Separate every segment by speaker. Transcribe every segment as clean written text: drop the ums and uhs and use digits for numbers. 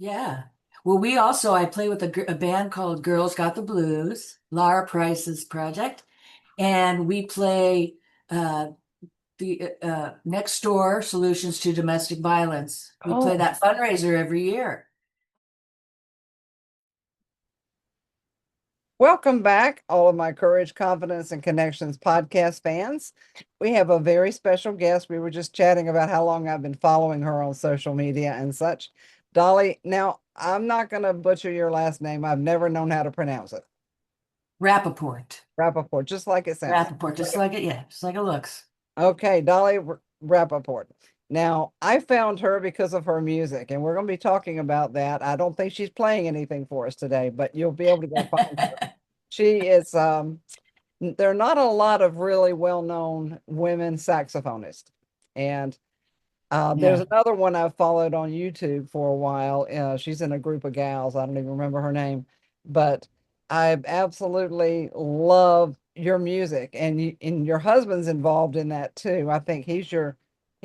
Speaker 1: Yeah. Well, I play with a band called Girls Got the Blues, Laura Price's project, and we play uh, the Next Door Solutions to Domestic Violence. We play
Speaker 2: Oh,
Speaker 1: that fundraiser every year.
Speaker 2: welcome back, all of my Courage, Confidence, and Connections podcast fans. We have a very special guest. We were just chatting about how long I've been following her on social media and such. Dolly, now I'm not going to butcher your last name. I've never known how to pronounce it.
Speaker 1: Rappaport.
Speaker 2: Rappaport, just like it sounds.
Speaker 1: Rappaport, just like it, yeah, just like it looks.
Speaker 2: Okay, Dolly Rappaport. Now, I found her because of her music, and we're going to be talking about that. I don't think she's playing anything for us today, but you'll be able to go find her. She is there are not a lot of really well-known women saxophonists. And there's
Speaker 1: Yeah.
Speaker 2: another one I've followed on YouTube for a while. She's in a group of gals. I don't even remember her name, but I absolutely love your music, and your husband's involved in that too. I think he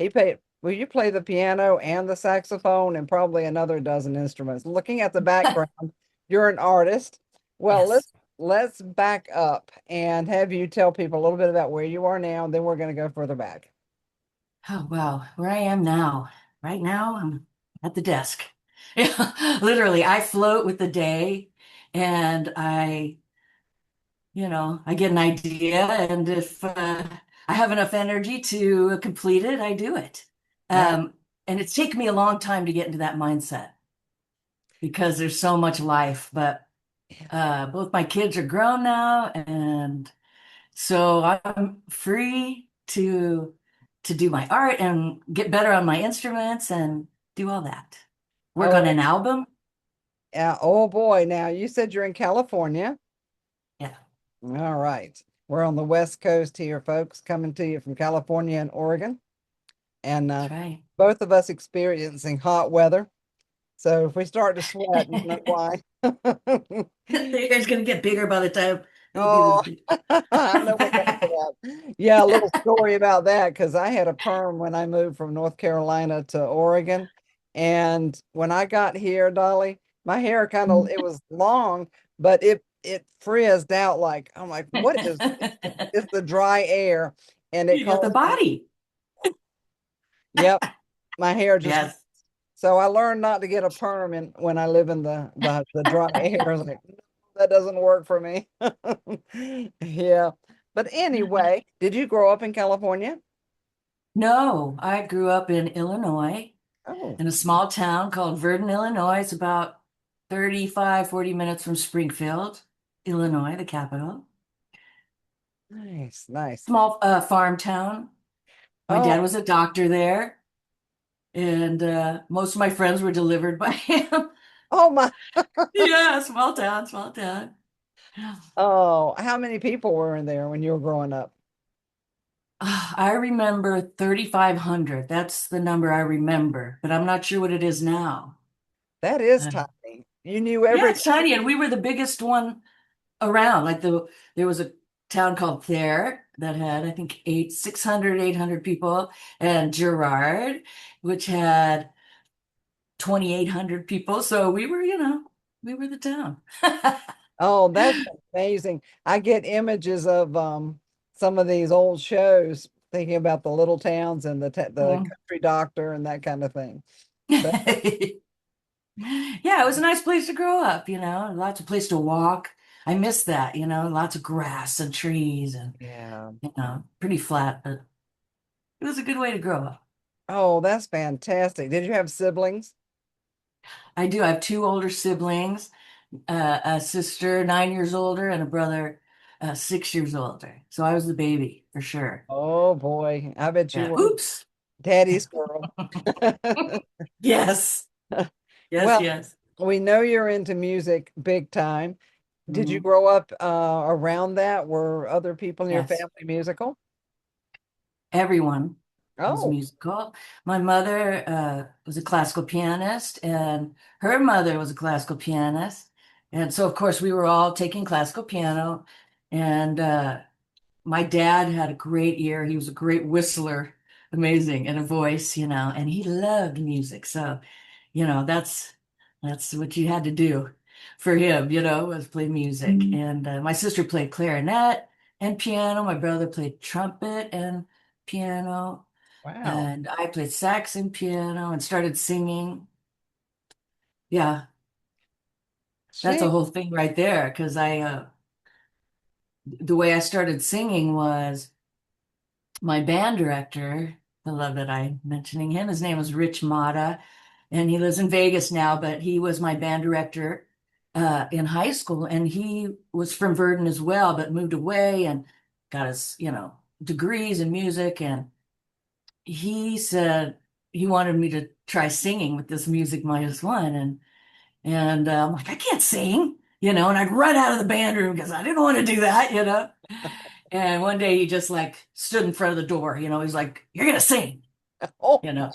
Speaker 2: paid. Will you play the piano and the saxophone and probably another dozen instruments? Looking at the background, you're an artist. Well,
Speaker 1: Yes.
Speaker 2: let's back up and have you tell people a little bit about where you are now, and then we're going to go further back.
Speaker 1: Oh, wow. Where I am now. Right now, I'm at the desk. Literally, I float with the day and I get an idea. And if I have enough energy to complete it, I do it.
Speaker 2: Now,
Speaker 1: Um, and it's taken me a long time to get into that mindset because there's so much life. But both my kids are grown now, and so I'm free to do my art and get better on my instruments and do all that. Work on
Speaker 2: oh,
Speaker 1: an album.
Speaker 2: yeah, oh boy. Now, you said you're in California.
Speaker 1: Yeah,
Speaker 2: All right. We're on the West Coast here, folks, coming to you from California and Oregon. And
Speaker 1: that's right.
Speaker 2: both of us experiencing hot weather. So if we start to sweat, you know why.
Speaker 1: The hair's gonna get bigger by the time it'll be this
Speaker 2: Oh,
Speaker 1: big.
Speaker 2: I know we're going for that. Yeah, a little story about that because I had a perm when I moved from North Carolina to Oregon. And when I got here, Dolly, my hair kind of it was long, but it frizzed out like I'm like, what is it's the dry air and it
Speaker 1: You got the
Speaker 2: caused me,
Speaker 1: body.
Speaker 2: yep, my hair just
Speaker 1: Yes.
Speaker 2: so I learned not to get a perm in when I live in the dry air. I was like, "No, that doesn't work for me." Yeah. But anyway, did you grow up in California?
Speaker 1: No, I grew up in Illinois
Speaker 2: Oh,
Speaker 1: in a small town called Verdon, Illinois. It's about 35, 40 minutes from Springfield, Illinois, the capital.
Speaker 2: nice, nice.
Speaker 1: Small farm town. My
Speaker 2: Oh,
Speaker 1: dad was a doctor there, and most of my friends were delivered by him.
Speaker 2: oh my.
Speaker 1: Yeah, small town, small town.
Speaker 2: Oh, how many people were in there when you were growing up?
Speaker 1: I remember 3,500. That's the number I remember, but I'm not sure what it is now.
Speaker 2: That is
Speaker 1: Uh,
Speaker 2: tiny. You knew
Speaker 1: yeah,
Speaker 2: everybody.
Speaker 1: it's tiny, and we were the biggest one around. There was a town called Thayer that had, I think, 600, 800 people, and Girard, which had 2,800 people. So we were the town.
Speaker 2: Oh, that's amazing. I get images of some of these old shows thinking about the little towns and the
Speaker 1: Mm.
Speaker 2: country doctor and that kind of thing. That,
Speaker 1: Yeah, it was a nice place to grow up, lots of place to walk. I miss that, lots of grass and trees and,
Speaker 2: yeah.
Speaker 1: pretty flat, but it was a good way to grow up.
Speaker 2: Oh, that's fantastic. Did you have siblings?
Speaker 1: I do. I have two older siblings, a sister 9 years older and a brother 6 years older. So I was the baby for sure.
Speaker 2: Oh boy, I bet you
Speaker 1: Yeah.
Speaker 2: were
Speaker 1: Oops.
Speaker 2: daddy's girl.
Speaker 1: Yes. Yes,
Speaker 2: Well,
Speaker 1: yes.
Speaker 2: we know you're into music big time. Did you
Speaker 1: Mhm.
Speaker 2: grow up around that? Were other people in your
Speaker 1: Yes.
Speaker 2: family musical?
Speaker 1: Everyone was
Speaker 2: Oh,
Speaker 1: musical. My mother was a classical pianist, and her mother was a classical pianist. And so, of course, we were all taking classical piano. And my dad had a great ear. He was a great whistler, amazing, and a voice, and he loved music. So, that's. That's what you had to do for him, was play music. And my sister played clarinet and piano. My brother played trumpet and piano.
Speaker 2: Wow.
Speaker 1: And I played sax and piano and started singing. Yeah, that's a
Speaker 2: Gee.
Speaker 1: whole thing right there. Because the way I started singing was my band director. I love that I'm mentioning him. His name was Rich Mata, and he lives in Vegas now, but he was my band director in high school, and he was from Verdon as well, but moved away and got his, degrees in music. And he said he wanted me to try singing with this Music Minus One, and I'm like, I can't sing, and I'd run out of the band room because I didn't want to do that. And one day he just like stood in front of the door, he's like, "You're gonna sing,"
Speaker 2: Oh,
Speaker 1: you know.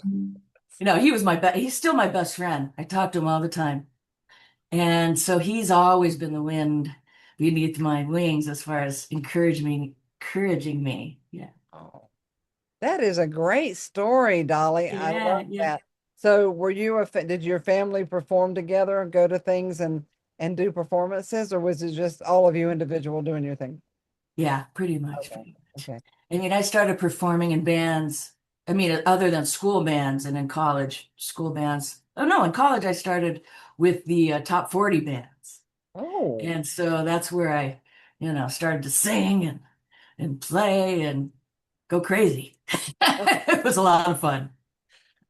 Speaker 1: He was he's still my best friend. I talk to him all the time. And so he's always been the wind beneath my wings as far as encouraging me. Yeah.
Speaker 2: oh. That is a great story, Dolly. I
Speaker 1: Yeah,
Speaker 2: love
Speaker 1: yeah.
Speaker 2: that. So, were you did your family perform together and go to things and do performances, or was it just all of you individual doing your thing?
Speaker 1: Yeah, pretty much,
Speaker 2: Okay.
Speaker 1: pretty much.
Speaker 2: Okay.
Speaker 1: I mean, I started performing in bands. I mean, other than school bands and in college, school bands. Oh no, in college I started with the top 40 bands.
Speaker 2: Oh.
Speaker 1: And so that's where I, started to sing and play and go crazy. It was a lot of fun.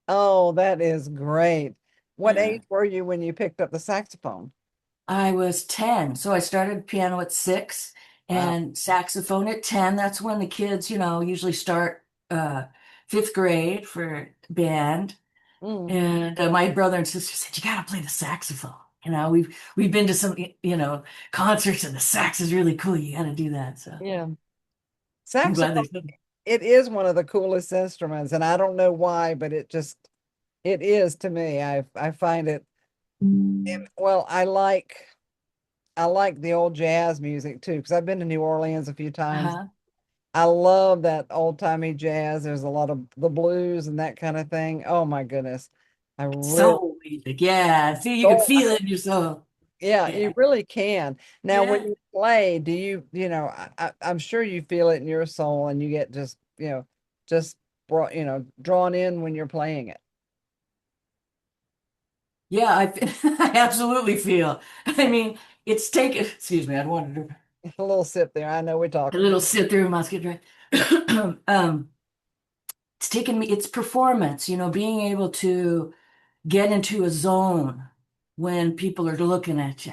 Speaker 2: Oh, that is great. What
Speaker 1: Yeah.
Speaker 2: age were you when you picked up the saxophone?
Speaker 1: I was 10. So I started piano at 6
Speaker 2: Wow.
Speaker 1: and saxophone at 10. That's when the kids, usually start fifth grade for band.
Speaker 2: Mm.
Speaker 1: And my brother and sister said, "You got to play the saxophone." We've been to some, concerts and the sax is really cool. You got to do that. So
Speaker 2: Yeah.
Speaker 1: I'm glad
Speaker 2: Saxophone,
Speaker 1: they said.
Speaker 2: it is one of the coolest instruments, and I don't know why, but it is to me. I find it, and well, I like the old jazz music too, because I've been to New Orleans a few times.
Speaker 1: Uh-huh.
Speaker 2: I love that old-timey jazz. There's a lot of the blues and that kind of thing. Oh my goodness. I really,
Speaker 1: Soul music. Yeah. See, you can
Speaker 2: oh,
Speaker 1: feel it in your soul.
Speaker 2: yeah, you
Speaker 1: Yeah.
Speaker 2: really can. Now, when
Speaker 1: Yeah.
Speaker 2: you play, do I'm sure you feel it in your soul and you get just, just brought, drawn in when you're playing it.
Speaker 1: Yeah. I absolutely feel. I mean, it's taken, excuse me, I wanted to
Speaker 2: A little sip there. I know we're
Speaker 1: a
Speaker 2: talking.
Speaker 1: little sit through my skid dry. It's taken me, it's performance, being able to get into a zone when people are looking at you,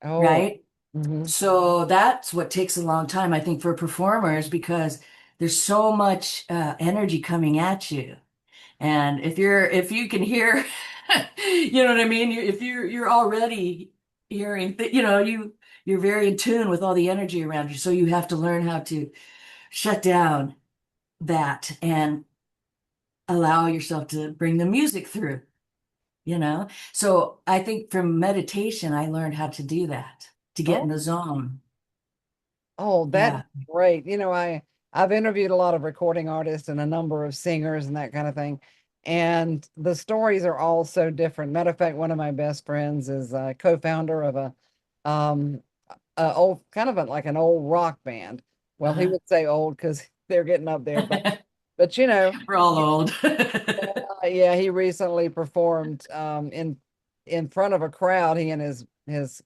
Speaker 2: Oh,
Speaker 1: right?
Speaker 2: hmm.
Speaker 1: So that's what takes a long time, I think, for performers because there's so much energy coming at you. And if you can hear, you know what I mean? If you're already hearing, you're very in tune with all the energy around you. So you have to learn how to shut down that and allow yourself to bring the music through. So I think from meditation, I learned how to do that, to get in
Speaker 2: Oh,
Speaker 1: the zone.
Speaker 2: oh, that's
Speaker 1: Yeah.
Speaker 2: great. I've interviewed a lot of recording artists and a number of singers and that kind of thing. And the stories are all so different. Matter of fact, one of my best friends is a co-founder of um old like an old rock band. Well, he
Speaker 1: Uh-huh.
Speaker 2: would say old because they're getting up there, but
Speaker 1: We're all old.
Speaker 2: yeah, he recently performed in front of a crowd, he and his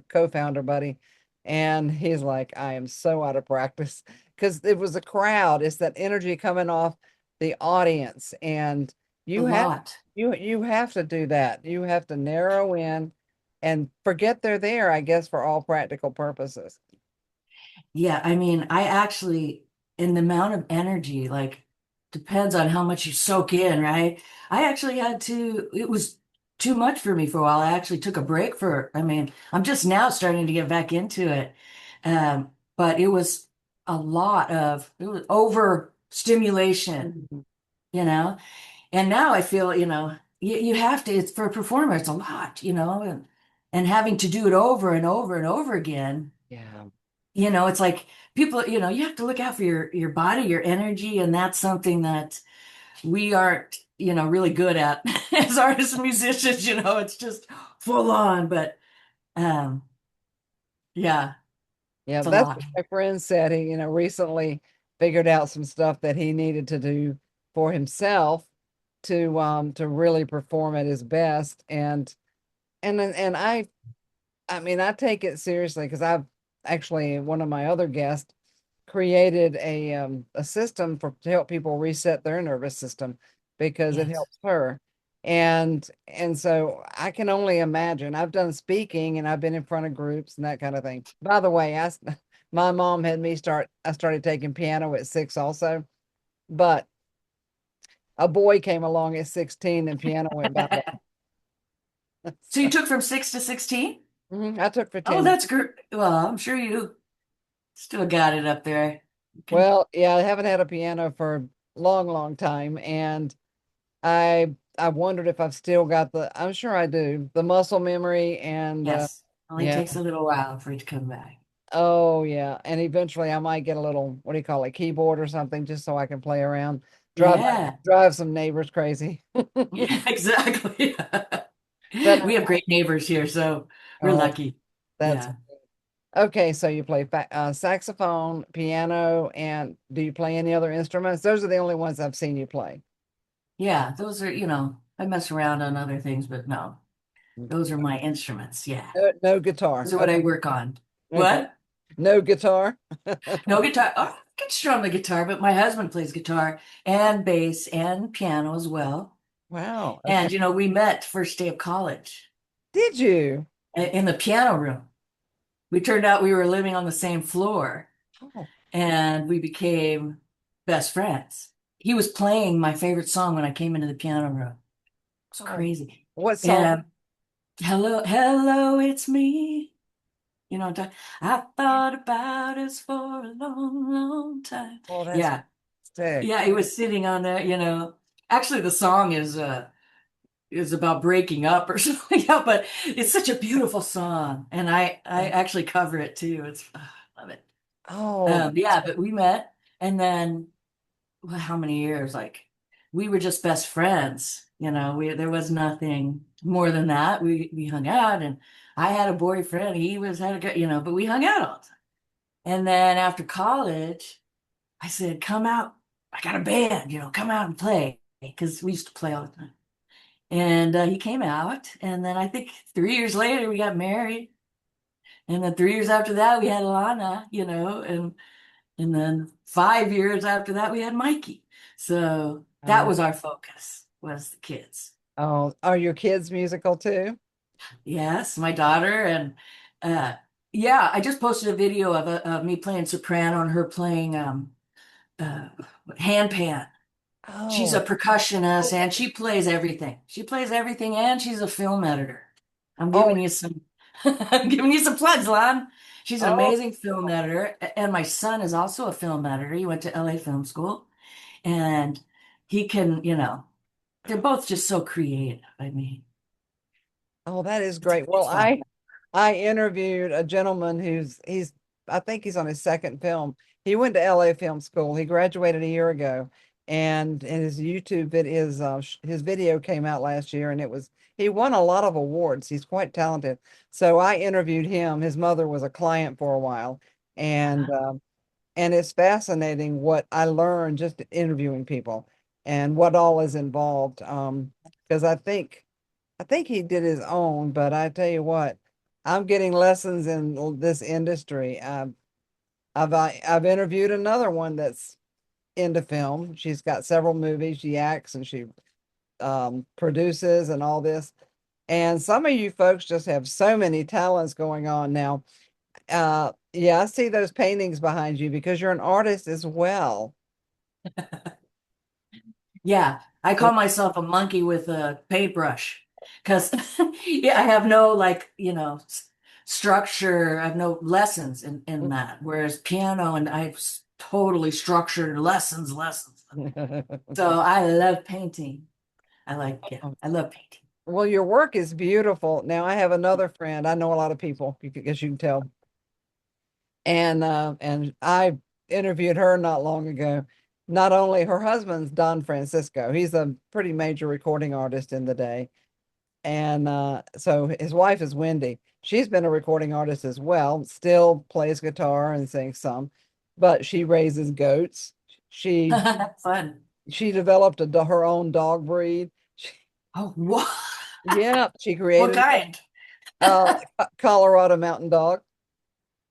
Speaker 2: co-founder buddy, and he's like, I am so out of practice because it was a crowd. It's that energy coming off the audience, and
Speaker 1: A
Speaker 2: you have
Speaker 1: lot.
Speaker 2: you have to do that. You have to narrow in and forget they're there, I guess, for all practical purposes.
Speaker 1: Yeah, I mean, I actually, in the amount of energy, like, depends on how much you soak in, right? I actually it was too much for me for a while. I actually took a break I mean, I'm just now starting to get back into it. But it was over stimulation,
Speaker 2: Mhm.
Speaker 1: you know? And now I feel, you have to, it's for a performer, it's a lot, and having to do it over and over and over again.
Speaker 2: Yeah.
Speaker 1: It's like people, you have to look out for your body, your energy, and that's something that we aren't, really good at as artists and musicians, it's just full on, but um, yeah,
Speaker 2: Yeah,
Speaker 1: it's a
Speaker 2: that's
Speaker 1: lot.
Speaker 2: what my friend said. He, recently figured out some stuff that he needed to do for himself to really perform at his best. And I mean, I take it seriously because I've actually, one of my other guests created a system to help people reset their nervous system because it
Speaker 1: Yes.
Speaker 2: helps her. And so I can only imagine. I've done speaking and I've been in front of groups and that kind of thing. By the way, my mom had me I started taking piano at 6 also, but a boy came along at 16 and piano went bye bye.
Speaker 1: So you took from 6 to 16?
Speaker 2: I took for
Speaker 1: Oh,
Speaker 2: 10.
Speaker 1: that's great. Well, I'm sure you still got it up there. You can,
Speaker 2: Well, yeah, I haven't had a piano for a long, long time, and I wondered if I've still got I'm sure I do, the muscle memory and
Speaker 1: yes. Only
Speaker 2: yeah.
Speaker 1: takes a little while for it to come back.
Speaker 2: Oh yeah. And eventually I might get a little, what do you call it, keyboard or something just so I can play around. Drive
Speaker 1: Yeah.
Speaker 2: drive some neighbors crazy.
Speaker 1: Yeah, exactly.
Speaker 2: But
Speaker 1: We have great neighbors here, so we're
Speaker 2: oh,
Speaker 1: lucky.
Speaker 2: that's
Speaker 1: Yeah.
Speaker 2: okay. So you play saxophone, piano, and do you play any other instruments? Those are the only ones I've seen you play.
Speaker 1: Yeah, those are, I mess around on other things, but no, those are my instruments. Yeah.
Speaker 2: No, no guitar.
Speaker 1: Those are what I work on.
Speaker 2: Okay.
Speaker 1: What?
Speaker 2: No guitar.
Speaker 1: No guitar. Oh, I can strum the guitar, but my husband plays guitar and bass and piano as well.
Speaker 2: Wow. Okay.
Speaker 1: And, we met first day of college
Speaker 2: Did you?
Speaker 1: in the piano room. We turned out we were living on the same floor
Speaker 2: Oh,
Speaker 1: and we became best friends. He was playing my favorite song when I came into the piano room. It's
Speaker 2: oh.
Speaker 1: crazy.
Speaker 2: What song?
Speaker 1: And hello, hello, it's me. I thought about us for a long, long time.
Speaker 2: Oh, that's
Speaker 1: Yeah.
Speaker 2: sick.
Speaker 1: Yeah, he was sitting on there. Actually the song is about breaking up or something. Yeah, but it's such a beautiful song. And I actually cover it too. I love it.
Speaker 2: Oh,
Speaker 1: Yeah, but we met and then well, how many years? Like we were just best friends. There was nothing more than that. We hung out and I had a boyfriend. He was had a good, but we hung out all the time. And then after college, I said, come out. I got a band, come out and play. Because we used to play all the time. And he came out. And then I think 3 years later, we got married. And then 3 years after that, we had Lana, and then 5 years after that, we had Mikey. So that
Speaker 2: oh,
Speaker 1: was our focus, was the kids.
Speaker 2: oh, are your kids musical too?
Speaker 1: Yes, my daughter. And yeah, I just posted a video of me playing soprano and her playing uh, handpan. She's a
Speaker 2: Oh,
Speaker 1: percussionist and she plays everything. She plays everything and she's a film editor. I'm
Speaker 2: oh,
Speaker 1: giving you some I'm giving you some plugs, Lon. She's an
Speaker 2: oh,
Speaker 1: amazing film editor. And my son is also a film editor. He went to LA Film School and he can, they're both just so creative. I mean,
Speaker 2: oh, that is
Speaker 1: it's
Speaker 2: great. Well,
Speaker 1: it's fun.
Speaker 2: I interviewed a gentleman I think he's on his second film. He went to LA Film School. He graduated a year ago, and his YouTube his video came out last year, and he won a lot of awards. He's quite talented. So I interviewed him. His mother was a client for a while, and it's fascinating what I learned just interviewing people and what all is involved. Because I think he did his own, but I tell you what, I'm getting lessons in this industry. I've interviewed another one that's into film. She's got several movies. She acts and she produces and all this. And some of you folks just have so many talents going on now. Yeah, I see those paintings behind you because you're an artist as well.
Speaker 1: Yeah, I call myself a monkey with a paintbrush because yeah, I have no like, structure. I have no lessons in that. Whereas piano and I've totally structured lessons, lessons. So I love painting. Yeah, I love painting.
Speaker 2: Well, your work is beautiful. Now, I have another friend. I know a lot of people, as you can tell. And I interviewed her not long ago. not only her husband's Don Francisco, he's a pretty major recording artist in the day. And so his wife is Wendy. She's been a recording artist as well, still plays guitar and sings some, but she raises goats. She
Speaker 1: Fun.
Speaker 2: she developed her own dog breed.
Speaker 1: Oh, what?
Speaker 2: Yeah, she
Speaker 1: What
Speaker 2: created
Speaker 1: kind?
Speaker 2: a Colorado Mountain Dog.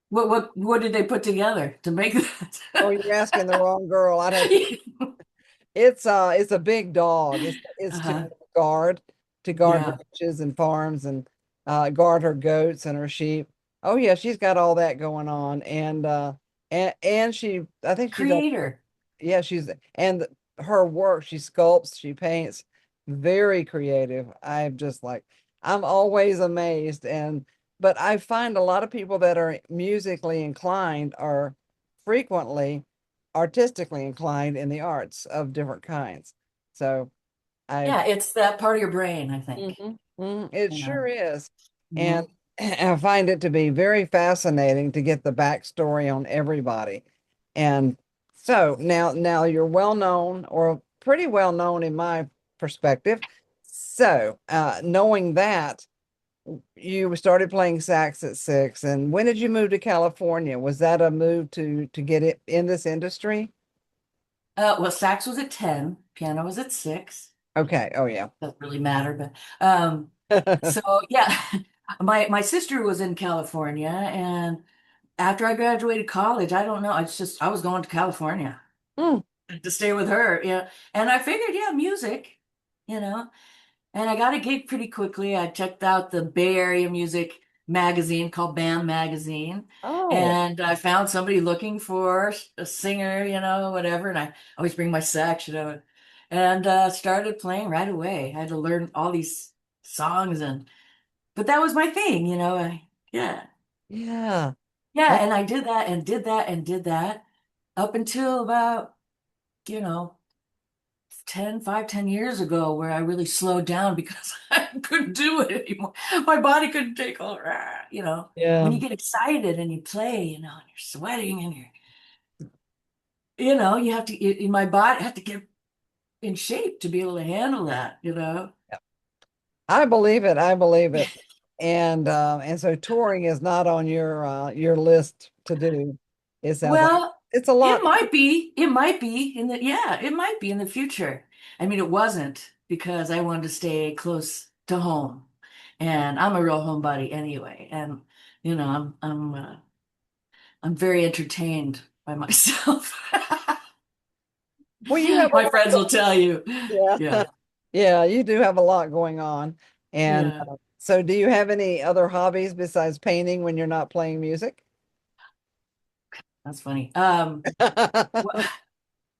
Speaker 1: What did they put together to make
Speaker 2: Oh,
Speaker 1: that?
Speaker 2: you're asking the wrong girl. I'd have to. It's a big dog. It's
Speaker 1: Uh-huh.
Speaker 2: to guard
Speaker 1: Yeah.
Speaker 2: ranches and farms and guard her goats and her sheep. Oh yeah, she's got all that going on, and she I think she does.
Speaker 1: Creator.
Speaker 2: Yeah, and her work, she sculpts, she paints, very creative. I'm always amazed. But I find a lot of people that are musically inclined are frequently artistically inclined in the arts of different kinds. So I,
Speaker 1: Yeah, it's that part of your brain, I think.
Speaker 2: it
Speaker 1: You
Speaker 2: sure
Speaker 1: know.
Speaker 2: is. And
Speaker 1: Mhm.
Speaker 2: I find it to be very fascinating to get the backstory on everybody. And so now you're well known or pretty well known in my perspective. So, knowing that you started playing sax at 6, and when did you move to California? Was that a move to get it in this industry?
Speaker 1: Well, sax was at 10, piano was at 6.
Speaker 2: Okay. Oh yeah.
Speaker 1: Doesn't really matter, but so yeah, my sister was in California, and after I graduated college, I don't know, I was going to California
Speaker 2: Hmm.
Speaker 1: to stay with her, yeah. And I figured, yeah, music, you know. And I got a gig pretty quickly. I checked out the Bay Area music magazine called Bam Magazine,
Speaker 2: Oh,
Speaker 1: and I found somebody looking for a singer, whatever. And I always bring my sax, and started playing right away. I had to learn all these songs, but that was my thing, yeah,
Speaker 2: yeah.
Speaker 1: yeah.
Speaker 2: That,
Speaker 1: And I did that and did that and did that up until about, you know, 10 years ago where I really slowed down because I couldn't do it anymore. My body couldn't take all,
Speaker 2: yeah.
Speaker 1: when you get excited and you play, and you're sweating and you have to, in my body, I have to get in shape to be able to handle that.
Speaker 2: I believe it. I believe it. And so touring is not on your list to do. It sounds like
Speaker 1: Well,
Speaker 2: it's a lot.
Speaker 1: it might be yeah, it might be in the future. I mean, it wasn't because I wanted to stay close to home. And I'm a real homebody anyway. And, I'm very entertained by myself.
Speaker 2: Well, you have a
Speaker 1: My
Speaker 2: lot
Speaker 1: friends will tell you.
Speaker 2: yeah.
Speaker 1: Yeah.
Speaker 2: Yeah, you do have a lot going on. And
Speaker 1: Yeah.
Speaker 2: so do you have any other hobbies besides painting when you're not playing music?
Speaker 1: That's funny. Wh-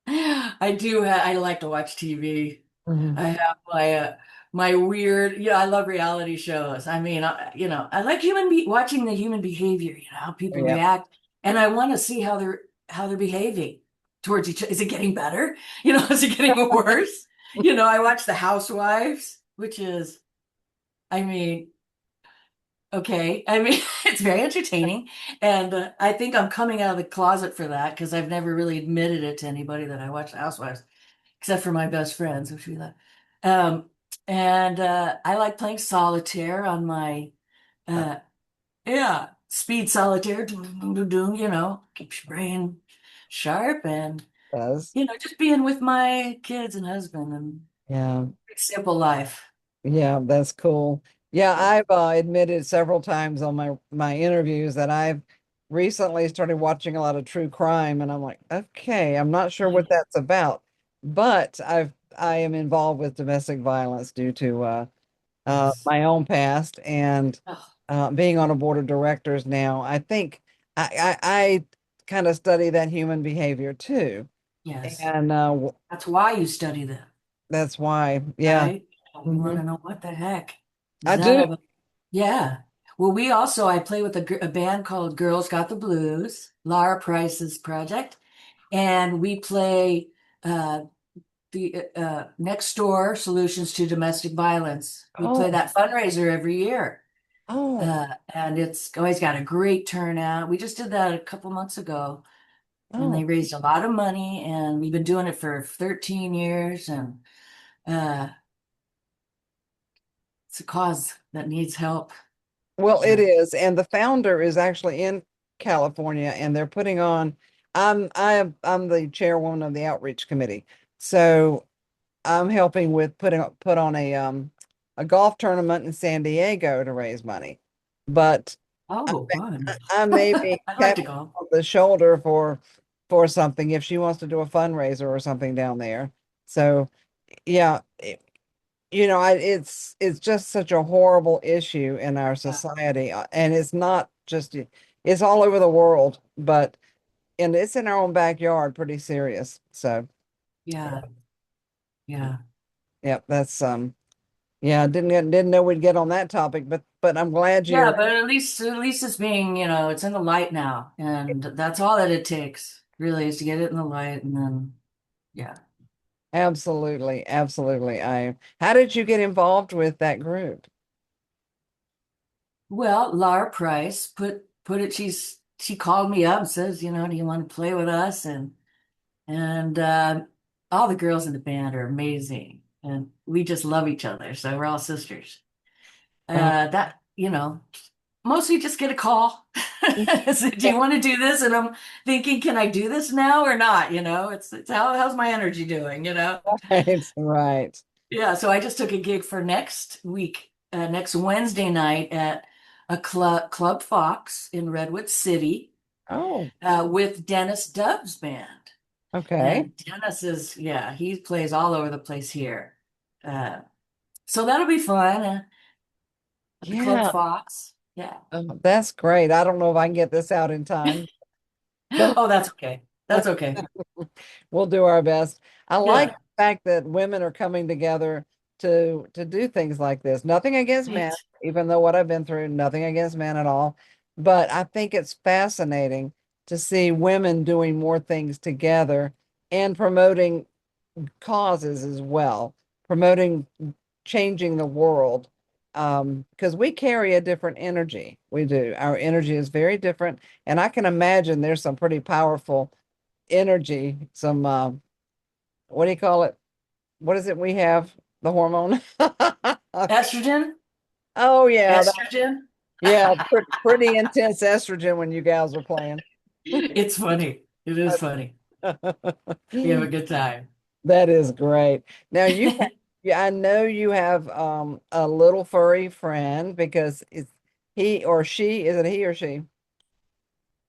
Speaker 1: I like to watch TV.
Speaker 2: Mhm.
Speaker 1: I have my weird, I love reality shows. I mean, I like watching the human behavior, how
Speaker 2: Oh,
Speaker 1: people
Speaker 2: yeah.
Speaker 1: react, and I want to see how they're behaving towards each other. Is it getting better? Is it getting worse? I watch The Housewives, which is, I mean, okay. I mean, it's very entertaining, and I think I'm coming out of the closet for that because I've never really admitted it to anybody that I watch The Housewives, except for my best friends, which we love. Um, and I like playing solitaire on my,
Speaker 2: That
Speaker 1: uh, yeah, speed solitaire. Doom, doom, doom, doom, keeps your brain sharp, and
Speaker 2: does.
Speaker 1: just being with my kids and husband, and
Speaker 2: Yeah.
Speaker 1: simple life.
Speaker 2: Yeah, that's cool. Yeah,
Speaker 1: Yeah.
Speaker 2: I've admitted several times on my interviews that I've recently started watching a lot of true crime, and I'm like, okay, I'm not sure what that's about, but I am involved with domestic violence due to
Speaker 1: Yes.
Speaker 2: my own past and
Speaker 1: Oh,
Speaker 2: being on a board of directors now. I think I kind of study that human behavior too,
Speaker 1: yes.
Speaker 2: and
Speaker 1: That's why you study them,
Speaker 2: that's why, yeah.
Speaker 1: right? You want
Speaker 2: Mhm.
Speaker 1: to know what the heck is
Speaker 2: I
Speaker 1: that
Speaker 2: do.
Speaker 1: about? Yeah. Well, I play with a band called Girls Got the Blues, Laura Price's project, and we play uh, the Next Door Solutions to Domestic Violence. We play
Speaker 2: Oh,
Speaker 1: that fundraiser every year,
Speaker 2: oh.
Speaker 1: and it's always got a great turnout. We just did that a couple months ago, and they
Speaker 2: Oh,
Speaker 1: raised a lot of money, and we've been doing it for 13 years, and uh, it's a cause that needs help.
Speaker 2: well, it
Speaker 1: Yeah.
Speaker 2: is. And the founder is actually in California and they're putting on, I'm the chairwoman of the outreach committee. So I'm helping with put on a golf tournament in San Diego to raise money. But
Speaker 1: Oh, fun.
Speaker 2: I may be
Speaker 1: I'd like to
Speaker 2: tapping
Speaker 1: go.
Speaker 2: on the shoulder for something if she wants to do a fundraiser or something down there. So yeah, it's just such a horrible issue in our
Speaker 1: Yeah.
Speaker 2: society, and it's not just it's all over the world, but and it's in our own backyard, pretty serious. So
Speaker 1: Yeah. Yeah.
Speaker 2: yeah, that's yeah, didn't know we'd get on that topic, but I'm glad
Speaker 1: Yeah,
Speaker 2: you're
Speaker 1: but at least it's being, it's in the light now. And that's all that it takes, really, is to get it in the light and then yeah.
Speaker 2: absolutely, absolutely. I How did you get involved with that group?
Speaker 1: Well, Laura Price put it, she called me up and says, do you want to play with us? And all the girls in the band are amazing. And we just love each other. So we're all sisters.
Speaker 2: Uh,
Speaker 1: That, mostly just get a call. So, do you want to do this? And I'm thinking, can I do this now or not? It's how's my energy doing,
Speaker 2: right, right.
Speaker 1: Yeah, so I just took a gig for next week, next Wednesday night at a Club Fox in Redwood City,
Speaker 2: Oh,
Speaker 1: with Dennis Dubb's band.
Speaker 2: okay.
Speaker 1: And Dennis yeah, he plays all over the place here. Uh, so that'll be fun, at the Club
Speaker 2: Yeah,
Speaker 1: Fox. Yeah.
Speaker 2: that's great. I don't know if I can get this out in time, but
Speaker 1: Oh, that's okay. That's okay.
Speaker 2: we'll do our best. I like
Speaker 1: Yeah.
Speaker 2: the fact that women are coming together to do things like this. Nothing against men,
Speaker 1: Right.
Speaker 2: even though what I've been through, nothing against men at all. But I think it's fascinating to see women doing more things together and promoting causes as well, promoting changing the world. Because we carry a different energy. We do. Our energy is very different. And I can imagine there's some pretty powerful energy, some what do you call it? What is it we have? The hormone?
Speaker 1: Estrogen?
Speaker 2: Oh yeah,
Speaker 1: Estrogen?
Speaker 2: yeah, pretty intense estrogen when you gals are playing.
Speaker 1: It's funny. It is funny. We have a good time.
Speaker 2: That is great. Now yeah, I know you have a little furry friend because it's he or she, is it he or she?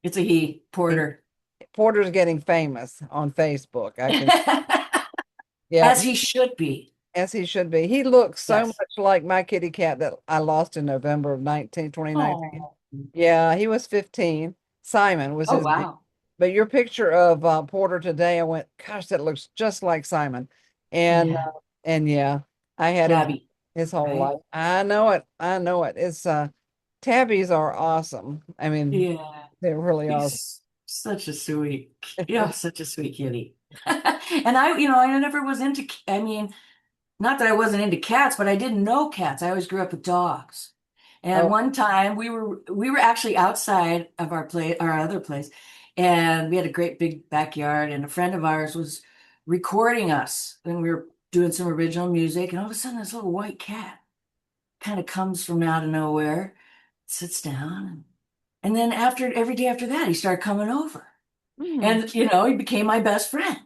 Speaker 1: It's a he,
Speaker 2: He,
Speaker 1: Porter.
Speaker 2: Porter's getting famous on Facebook. I can, yeah,
Speaker 1: As he should be.
Speaker 2: as he should be. He looks so
Speaker 1: Yes.
Speaker 2: much like my kitty cat that I lost in November of 2019.
Speaker 1: Oh.
Speaker 2: Yeah, he was 15. Simon was
Speaker 1: Oh,
Speaker 2: his name.
Speaker 1: wow.
Speaker 2: But your picture of Porter today, I went, gosh, that looks just like Simon. And
Speaker 1: Yeah.
Speaker 2: yeah, I had him
Speaker 1: Tabby,
Speaker 2: his whole
Speaker 1: right?
Speaker 2: life. I know it. I know it. It's tabbies are awesome. I mean,
Speaker 1: Yeah.
Speaker 2: they really are.
Speaker 1: He's such a sweet kitty. And I never was into, I mean, not that I wasn't into cats, but I didn't know cats. I always grew up with dogs. And
Speaker 2: Oh,
Speaker 1: one time we were actually outside of our other place, and we had a great big backyard, and a friend of ours was recording us, and we were doing some original music, and all of a sudden this little white cat kind of comes from out of nowhere, sits down, and then after every day after that, he started coming over.
Speaker 2: hmm.
Speaker 1: And, he became my best friend.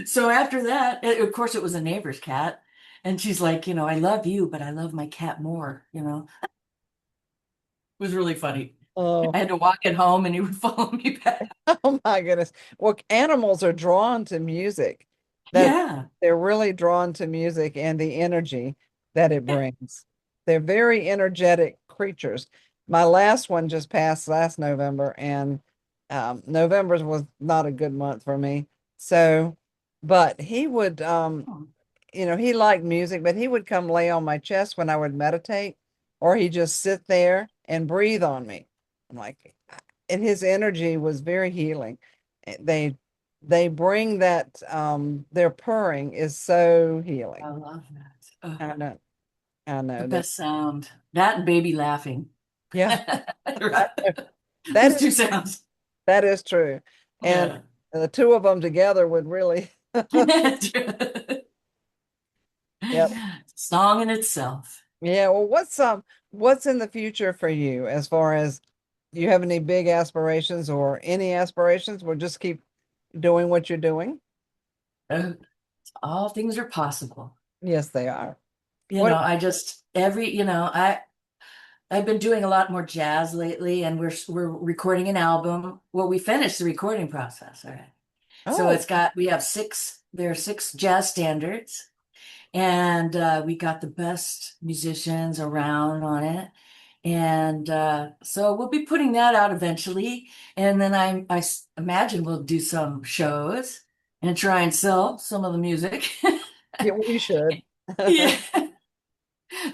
Speaker 1: So after that, of course, it was a neighbor's cat. And she's like, I love you, but I love my cat more, It was really funny.
Speaker 2: Oh,
Speaker 1: I had to walk it home and he would follow me back.
Speaker 2: oh my goodness. Well, animals are drawn to music. That
Speaker 1: Yeah.
Speaker 2: they're really drawn to music and the energy that it
Speaker 1: Yeah.
Speaker 2: brings. They're very energetic creatures. My last one just passed last November, and November was not a good month for me. So, but he would,
Speaker 1: Oh,
Speaker 2: he liked music, but he would come lay on my chest when I would meditate, or he'd just sit there and breathe on me. I'm like, and his energy was very healing. They they bring that their purring is so healing.
Speaker 1: I love that. Oh,
Speaker 2: I know, I
Speaker 1: the
Speaker 2: know that.
Speaker 1: best sound. That and baby laughing.
Speaker 2: Yeah, I know. That
Speaker 1: Those
Speaker 2: is
Speaker 1: two sounds.
Speaker 2: That is true. And
Speaker 1: Yeah.
Speaker 2: the two of them together would really, yep.
Speaker 1: Song in itself.
Speaker 2: Yeah. Well, what's in the future for you as far as do you have any big aspirations or any aspirations? We'll just keep doing what you're doing.
Speaker 1: Uh, all things are possible.
Speaker 2: Yes, they are.
Speaker 1: You
Speaker 2: What?
Speaker 1: know, I just every, I've been doing a lot more jazz lately, and we're recording an album. Well, we finished the recording process. All right. So
Speaker 2: Oh,
Speaker 1: we have six, there are six jazz standards, and we got the best musicians around on it. And so we'll be putting that out eventually. And then imagine we'll do some shows and try and sell some of the music.
Speaker 2: yeah, we should.
Speaker 1: Yeah,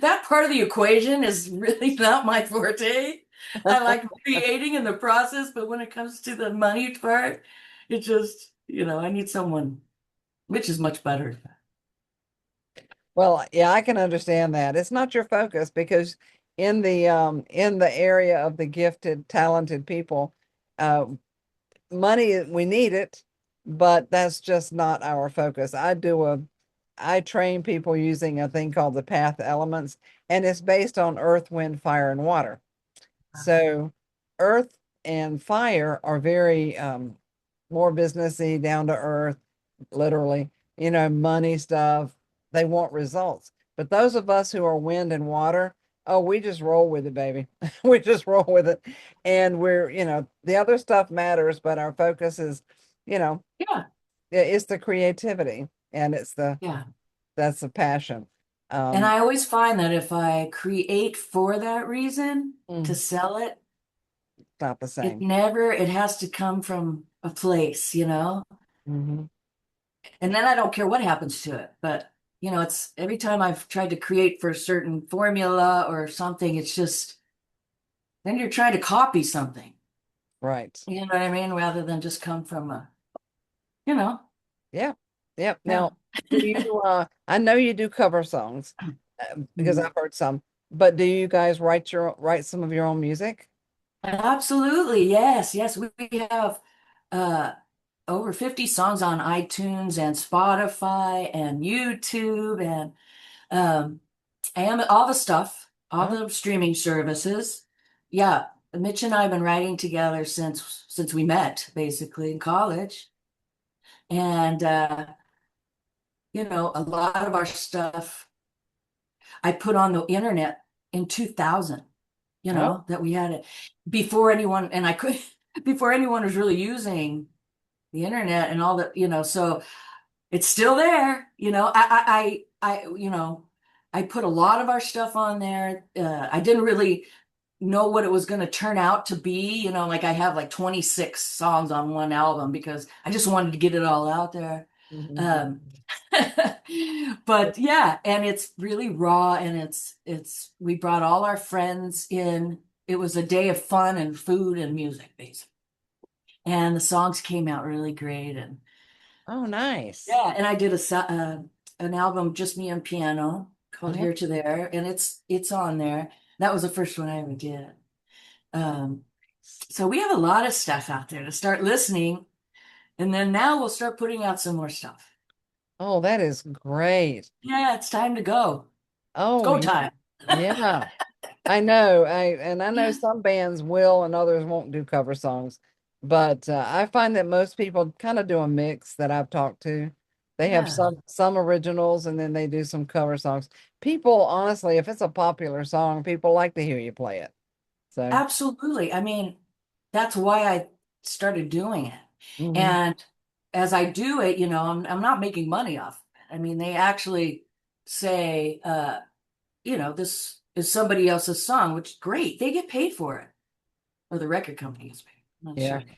Speaker 1: that part of the equation is really not my forte. I like creating in the process, but when it comes to the money part, it just, I need someone, which is much better.
Speaker 2: Well, yeah, I can understand that. It's not your focus because in the area of the gifted, talented people, uh money we need it, but that's just not our focus. I train people using a thing called the path elements, and it's based on earth, wind, fire, and water. So earth and fire are very more businessy, down to earth, literally, money stuff. They want results. But those of us who are wind and water, oh, we just roll with it, baby. We just roll with it. And the other stuff matters, but our focus is, you know,
Speaker 1: Yeah,
Speaker 2: it's the creativity and
Speaker 1: yeah.
Speaker 2: that's the passion.
Speaker 1: And
Speaker 2: Um,
Speaker 1: I always find that if I create for that reason to
Speaker 2: mm,
Speaker 1: sell it,
Speaker 2: not the same.
Speaker 1: it has to come from a place.
Speaker 2: Hmm.
Speaker 1: And then I don't care what happens to it. But, it's every time I've tried to create for a certain formula or something, it's just, then you're trying to copy something.
Speaker 2: Right.
Speaker 1: You know what I mean? Rather than just come from you know,
Speaker 2: Yeah. Yeah.
Speaker 1: yeah.
Speaker 2: Now, do you, I know you do cover songs because
Speaker 1: Mhm.
Speaker 2: I've heard some, but do you guys write some of your own music?
Speaker 1: Absolutely. Yes. Yes. We have uh over 50 songs on iTunes and Spotify and YouTube and all the stuff, all
Speaker 2: Oh,
Speaker 1: the streaming services. Yeah. Mitch and I have been writing together since we met basically in college. And a lot of our stuff I put on the internet in 2000,
Speaker 2: oh,
Speaker 1: that we had it before anyone, and I could, before anyone was really using the internet and all that, so it's still there, I put a lot of our stuff on there. I didn't really know what it was going to turn out to be, like I have like 26 songs on one album because I just wanted to get it all out there.
Speaker 2: mhm.
Speaker 1: Um, but yeah, and it's really raw and we brought all our friends in. It was a day of fun and food and music, basically. And the songs came out really great. And
Speaker 2: Oh, nice.
Speaker 1: yeah, and I did an album, just me and piano, called
Speaker 2: Uh-huh.
Speaker 1: Here to There, and it's on there. That was the first one I ever did. Um, so we have a lot of stuff out there to start listening, and then now we'll start putting out some more stuff.
Speaker 2: Oh, that is great.
Speaker 1: Yeah, it's time to go. It's
Speaker 2: Oh,
Speaker 1: go
Speaker 2: yeah.
Speaker 1: time.
Speaker 2: Yeah. I know some bands will and others won't do cover songs, but I find that most people kind of do a mix that I've talked to. They have
Speaker 1: Yeah,
Speaker 2: some originals and then they do some cover songs. People, honestly, if it's a popular song, people like to hear you play it. So,
Speaker 1: absolutely. I mean, that's why I started doing it.
Speaker 2: mhm.
Speaker 1: And as I do it, I'm not making money off it. I mean, they actually say, this is somebody else's song, which is great. They get paid for it, or the record company gets paid. I'm not
Speaker 2: Yeah.
Speaker 1: sure.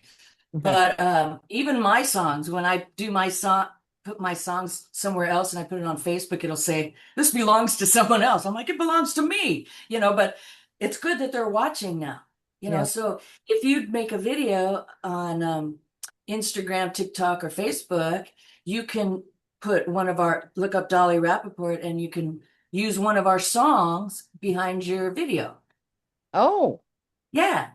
Speaker 1: But even my songs, when I do my song, put my songs somewhere else and I put it on Facebook, it'll say, this belongs to someone else. I'm like, it belongs to me, but it's good that they're watching now,
Speaker 2: Yeah.
Speaker 1: So if you make a video on Instagram, TikTok, or Facebook, you can look up Dolly Rappaport and you can use one of our songs behind your video.
Speaker 2: Oh,
Speaker 1: Yeah.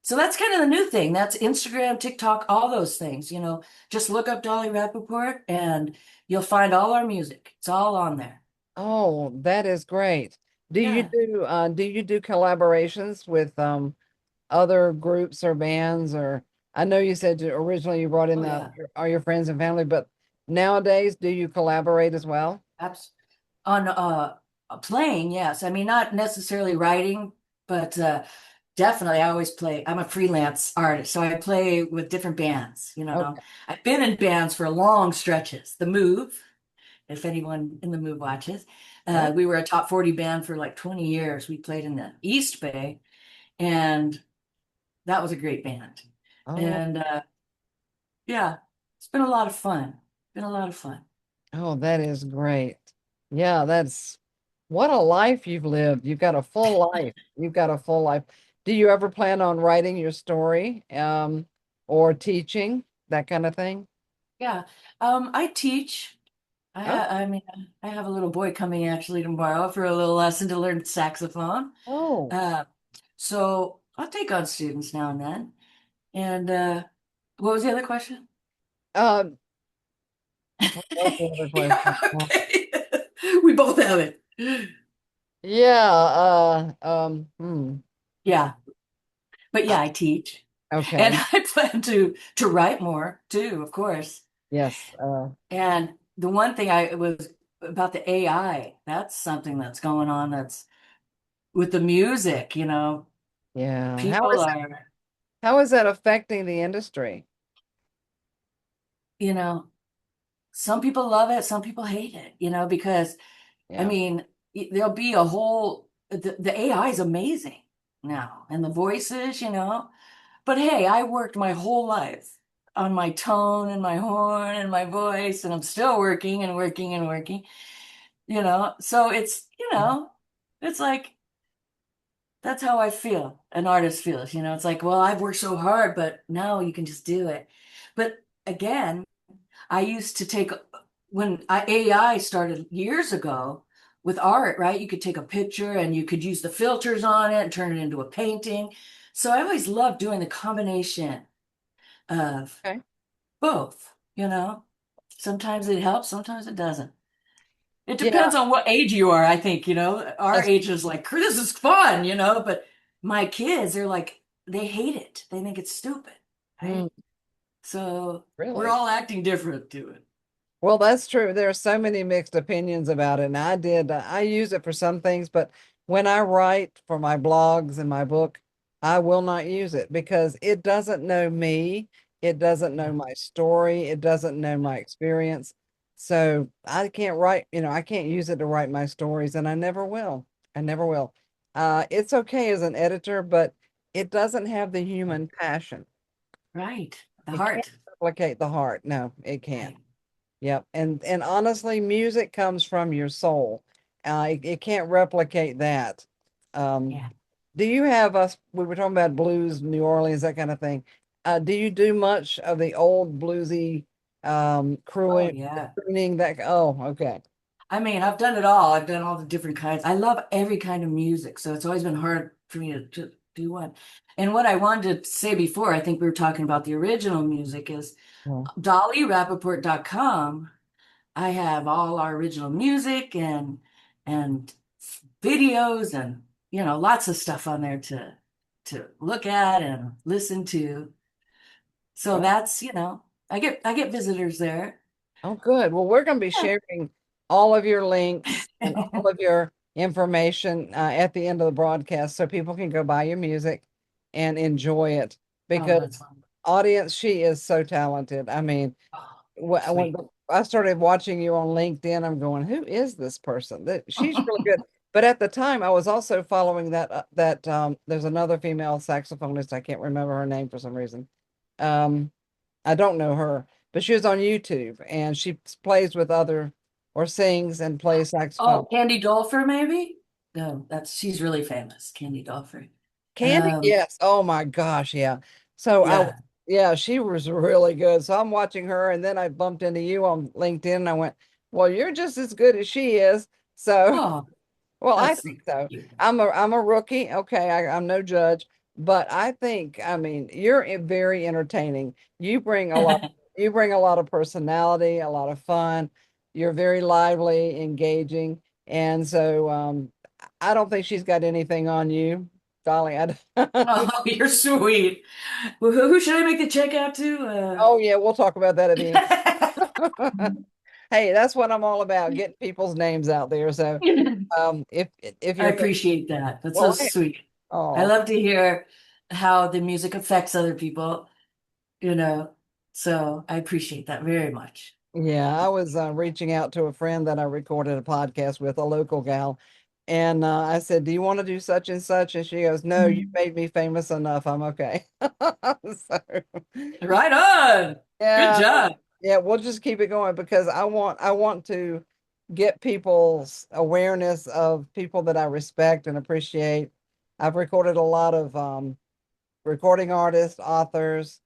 Speaker 1: So that's kind of the new thing. That's Instagram, TikTok, all those things. Just look up Dolly Rappaport and you'll find all our music. It's all on there.
Speaker 2: Oh, that is great.
Speaker 1: Yeah.
Speaker 2: Do you do collaborations with other groups or bands? Or I know you said originally you brought in
Speaker 1: Oh, yeah.
Speaker 2: all your friends and family, but nowadays do you collaborate as well?
Speaker 1: Abs on playing, yes. I mean, not necessarily writing, but definitely I always play. I'm a freelance artist, so I play with different bands.
Speaker 2: Okay.
Speaker 1: I've been in bands for long stretches. The Move, if anyone in the Move watches,
Speaker 2: Oh,
Speaker 1: we were a top 40 band for like 20 years. We played in the East Bay, and that was a great band.
Speaker 2: oh,
Speaker 1: And yeah, it's been a lot of fun. Been a lot of fun.
Speaker 2: oh, that is great. Yeah, that's what a life you've lived. You've got a full life. You've got a full life. Do you ever plan on writing your story, or teaching, that kind of thing?
Speaker 1: Yeah, I teach.
Speaker 2: Oh,
Speaker 1: I mean, I have a little boy coming actually tomorrow for a little lesson to learn saxophone.
Speaker 2: oh,
Speaker 1: Uh, so I'll take on students now and then. And what was the other question?
Speaker 2: uh, what was the other
Speaker 1: Yeah,
Speaker 2: question?
Speaker 1: okay. We both have it.
Speaker 2: Yeah,
Speaker 1: Yeah, but
Speaker 2: uh,
Speaker 1: yeah, I teach, and
Speaker 2: okay.
Speaker 1: I plan to write more too, of course.
Speaker 2: Yes.
Speaker 1: And the one thing I was about the AI, that's something that's going on that's with the music.
Speaker 2: Yeah.
Speaker 1: People are,
Speaker 2: How is that affecting the industry?
Speaker 1: you know, some people love it, some people hate it, because I
Speaker 2: Yeah.
Speaker 1: mean, there'll be a whole, the AI is amazing now, and the voices. But hey, I worked my whole life on my tone and my horn and my voice, and I'm still working and working and working. So it's like, that's how I feel. An artist feels. It's like, well, I've worked so hard, but now you can just do it. But again, I used to take when AI started years ago with art, right? You could take a picture and you could use the filters on it and turn it into a painting. So I always loved doing the combination of
Speaker 2: Okay.
Speaker 1: both. Sometimes it helps, sometimes it doesn't. It
Speaker 2: Yeah.
Speaker 1: depends on what age you are, I think. Our
Speaker 2: That's
Speaker 1: age is like, this is fun, but my kids, they're like, they hate it. They think it's stupid,
Speaker 2: mm,
Speaker 1: right? So we're
Speaker 2: really.
Speaker 1: all acting different to it.
Speaker 2: Well, that's true. There are so many mixed opinions about it. And I use it for some things, but when I write for my blogs and my book, I will not use it because it doesn't know me. It doesn't know
Speaker 1: Yeah.
Speaker 2: my story. It doesn't know my experience. So I can't write, I can't use it to write my stories, and I never will. I never will. It's okay as an editor, but it doesn't have the human passion.
Speaker 1: Right. The
Speaker 2: It can't
Speaker 1: heart.
Speaker 2: replicate the heart. No, it can't.
Speaker 1: Right.
Speaker 2: Yep. And honestly, music comes from your soul. It can't replicate that. Um,
Speaker 1: Yeah.
Speaker 2: do you have us? We were talking about blues, New Orleans, that kind of thing. Do you do much of the old bluesy
Speaker 1: Oh,
Speaker 2: crewing,
Speaker 1: yeah.
Speaker 2: crooning that? Oh, okay.
Speaker 1: I mean, I've done it all. I've done all the different kinds. I love every kind of music, so it's always been hard for me to do one. And what I wanted to say before, I think we were talking about the original music, is
Speaker 2: Well,
Speaker 1: dollyrappaport.com. I have all our original music and videos and lots of stuff on there to look at and listen to. So
Speaker 2: well,
Speaker 1: I get visitors there.
Speaker 2: oh, good. Well, we're going to be sharing all of your links and all of your information at the end of the broadcast so people can go buy your music and enjoy it
Speaker 1: Oh,
Speaker 2: because
Speaker 1: that's fun.
Speaker 2: audience, she is so talented. I mean,
Speaker 1: Oh,
Speaker 2: when
Speaker 1: sweet.
Speaker 2: I started watching you on LinkedIn, I'm going, who is this person? That she's really good. But at the time, I was also following that there's another female saxophonist. I can't remember her name for some reason. Um, I don't know her, but she was on YouTube and she plays with other or sings and plays saxophone.
Speaker 1: Oh, Candy Dolfer, maybe? No, she's really famous, Candy Dolfer.
Speaker 2: Candy,
Speaker 1: Um,
Speaker 2: yes. Oh my gosh, yeah. So
Speaker 1: yeah.
Speaker 2: yeah, she was really good. So I'm watching her, and then I bumped into you on LinkedIn, and I went, "Well, you're just as good as she is." So,
Speaker 1: Oh,
Speaker 2: well, I
Speaker 1: that's
Speaker 2: think so.
Speaker 1: cute.
Speaker 2: I'm a rookie. Okay, I'm no judge, But I think, I mean, you're very entertaining. You bring a lot of personality, a lot of fun. You're very lively, engaging. And so I don't think she's got anything on you, Dolly.
Speaker 1: Oh, you're sweet. Well, who should I make the check out to?
Speaker 2: Oh yeah, we'll talk about that at the end. Hey, that's what I'm all about, getting people's names out there. So if
Speaker 1: I
Speaker 2: you're
Speaker 1: appreciate that. That's so
Speaker 2: well, hey,
Speaker 1: sweet. I
Speaker 2: oh
Speaker 1: love to hear how the music affects other people, you know. So I appreciate that very much.
Speaker 2: yeah, I was reaching out to a friend that I recorded a podcast with, a local gal, and I said, "Do you want to do such and such?" And she goes, "No, you made me famous enough. I'm okay." So,
Speaker 1: Right on. Good
Speaker 2: yeah,
Speaker 1: job.
Speaker 2: yeah, we'll just keep it going because I want to get people's awareness of people that I respect and appreciate. I've recorded a lot of recording artists, authors,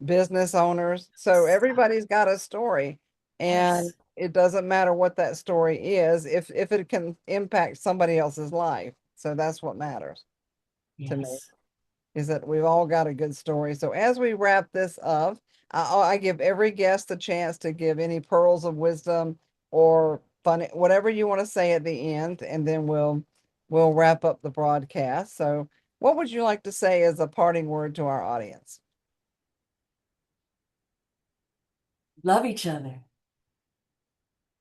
Speaker 2: business owners. So everybody's got a story, and
Speaker 1: Yes.
Speaker 2: it doesn't matter what that story is if it can impact somebody else's life. So that's what matters to me,
Speaker 1: Yes.
Speaker 2: is that we've all got a good story. So as we wrap this up, I give every guest a chance to give any pearls of wisdom or funny, whatever you want to say at the end, and then we'll wrap up the broadcast. So what would you like to say as a parting word to our audience?
Speaker 1: Love each other.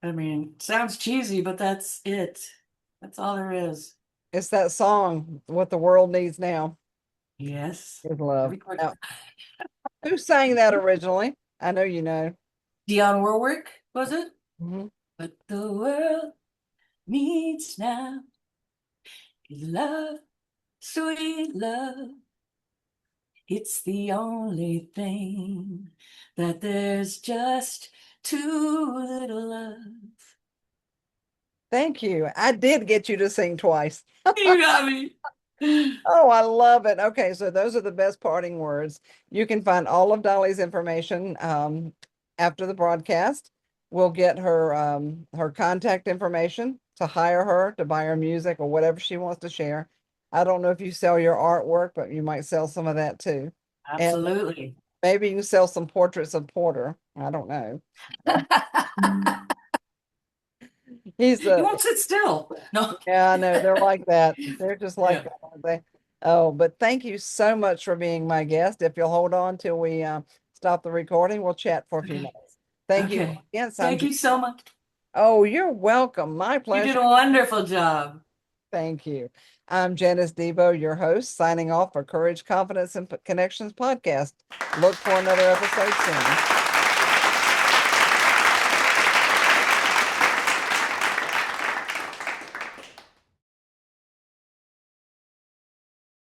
Speaker 1: I mean, sounds cheesy, but that's it. That's all there is.
Speaker 2: It's that song, What the World Needs Now
Speaker 1: Yes.
Speaker 2: is Love.
Speaker 1: Every chord.
Speaker 2: Now, who sang that originally? I know you know.
Speaker 1: Dionne Warwick, was it?
Speaker 2: Mhm.
Speaker 1: But the world needs now is love, sweet love. It's the only thing that there's just too little of.
Speaker 2: Thank you. I did get you to sing twice.
Speaker 1: You got me.
Speaker 2: Oh, I love it. Okay, so those are the best parting words. You can find all of Dolly's information after the broadcast. We'll get her contact information to hire her to buy her music or whatever she wants to share. I don't know if you sell your artwork, but you might sell some of that too. And
Speaker 1: Absolutely.
Speaker 2: maybe you can sell some portraits of Porter. I don't know. He's
Speaker 1: You
Speaker 2: a
Speaker 1: won't sit still. No.
Speaker 2: Yeah, I know. They're like that. They're just like
Speaker 1: Yeah.
Speaker 2: that, aren't they? Oh, but thank you so much for being my guest. If you'll hold on till we stop the recording, we'll chat for a few
Speaker 1: Okay.
Speaker 2: minutes. Thank you.
Speaker 1: Okay.
Speaker 2: Yes,
Speaker 1: Thank you so much.
Speaker 2: Oh, you're welcome. My
Speaker 1: You did
Speaker 2: pleasure.
Speaker 1: a wonderful job.
Speaker 2: Thank you. I'm Janice Debo, your host, signing off for Courage, Confidence, and Connections podcast. Look for another episode soon.